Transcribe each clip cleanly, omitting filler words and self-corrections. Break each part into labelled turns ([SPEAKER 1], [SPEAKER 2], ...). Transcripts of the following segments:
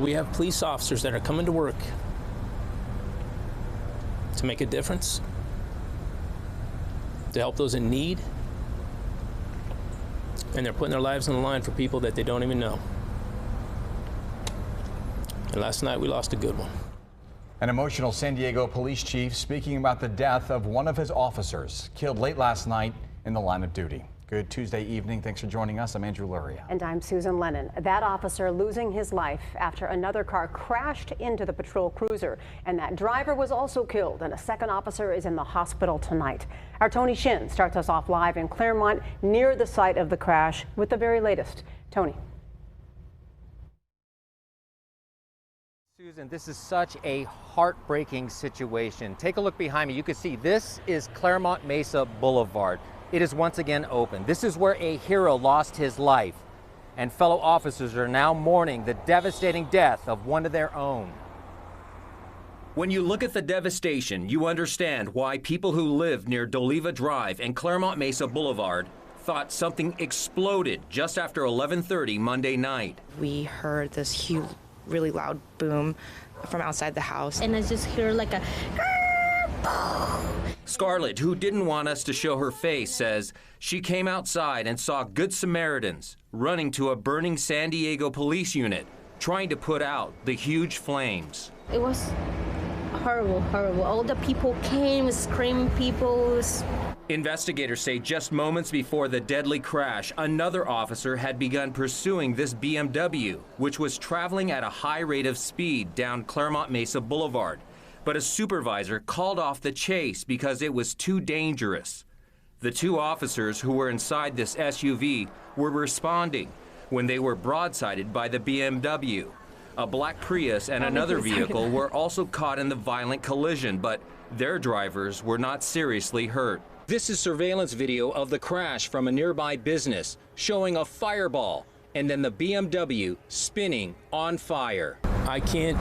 [SPEAKER 1] We have police officers that are coming to work to make a difference, to help those in need, and they're putting their lives on the line for people that they don't even know. And last night we lost a good one.
[SPEAKER 2] An emotional San Diego police chief speaking about the death of one of his officers killed late last night in the line of duty. Good Tuesday evening. Thanks for joining us. I'm Andrew Luria.
[SPEAKER 3] And I'm Susan Lennon. That officer losing his life after another car crashed into the patrol cruiser. And that driver was also killed, and a second officer is in the hospital tonight. Our Tony Shin starts us off live in Claremont near the site of the crash with the very latest. Tony.
[SPEAKER 4] Susan, this is such a heartbreaking situation. Take a look behind me. You can see this is Claremont Mesa Boulevard. It is once again open. This is where a hero lost his life, and fellow officers are now mourning the devastating death of one of their own.
[SPEAKER 5] When you look at the devastation, you understand why people who live near D'Oliva Drive and Claremont Mesa Boulevard thought something exploded just after 11:30 Monday night.
[SPEAKER 6] We heard this huge, really loud boom from outside the house.
[SPEAKER 7] And I just hear like a
[SPEAKER 5] Scarlett, who didn't want us to show her face, says she came outside and saw Good Samaritans running to a burning San Diego police unit, trying to put out the huge flames.
[SPEAKER 7] It was horrible, horrible. All the people came, screaming people.
[SPEAKER 5] Investigators say just moments before the deadly crash, another officer had begun pursuing this BMW, which was traveling at a high rate of speed down Claremont Mesa Boulevard. But a supervisor called off the chase because it was too dangerous. The two officers who were inside this SUV were responding when they were broadsided by the BMW. A black Prius and another vehicle were also caught in the violent collision, but their drivers were not seriously hurt. This is surveillance video of the crash from a nearby business, showing a fireball and then the BMW spinning on fire.
[SPEAKER 1] I can't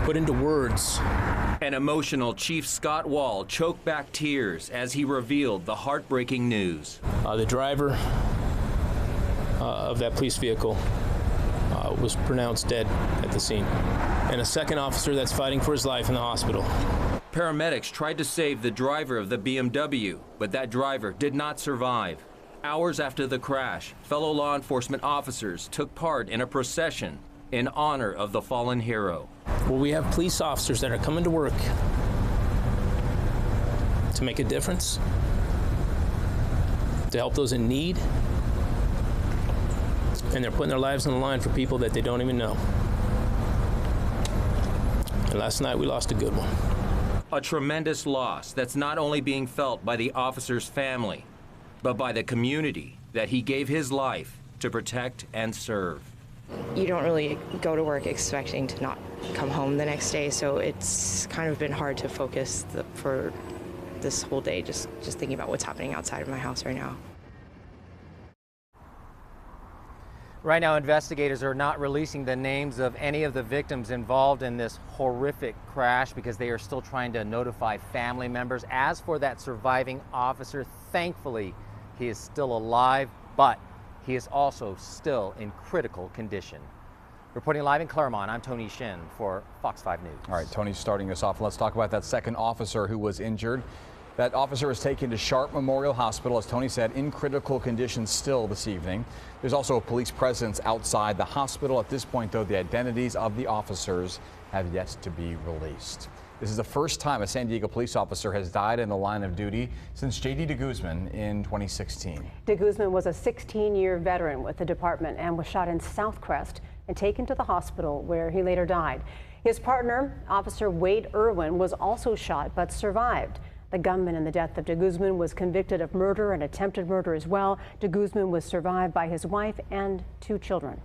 [SPEAKER 1] put into words.
[SPEAKER 5] An emotional Chief Scott Wall choked back tears as he revealed the heartbreaking news.
[SPEAKER 1] The driver of that police vehicle was pronounced dead at the scene, and a second officer that's fighting for his life in the hospital.
[SPEAKER 5] Paramedics tried to save the driver of the BMW, but that driver did not survive. Hours after the crash, fellow law enforcement officers took part in a procession in honor of the fallen hero.
[SPEAKER 1] Well, we have police officers that are coming to work to make a difference, to help those in need, and they're putting their lives on the line for people that they don't even know. And last night we lost a good one.
[SPEAKER 5] A tremendous loss that's not only being felt by the officer's family, but by the community that he gave his life to protect and serve.
[SPEAKER 6] You don't really go to work expecting to not come home the next day, so it's kind of been hard to focus for this whole day, just thinking about what's happening outside of my house right now.
[SPEAKER 4] Right now, investigators are not releasing the names of any of the victims involved in this horrific crash because they are still trying to notify family members. As for that surviving officer, thankfully, he is still alive, but he is also still in critical condition. Reporting live in Claremont, I'm Tony Shin for Fox 5 News.
[SPEAKER 2] All right, Tony's starting us off. Let's talk about that second officer who was injured. That officer was taken to Sharp Memorial Hospital, as Tony said, in critical condition still this evening. There's also a police presence outside the hospital. At this point, though, the identities of the officers have yet to be released. This is the first time a San Diego police officer has died in the line of duty since J.D. DeGuzman in 2016.
[SPEAKER 3] DeGuzman was a 16-year veteran with the department and was shot in Southcrest and taken to the hospital where he later died. His partner, Officer Wade Irwin, was also shot but survived. The gunman in the death of DeGuzman was convicted of murder and attempted murder as well. DeGuzman was survived by his wife and 2 children.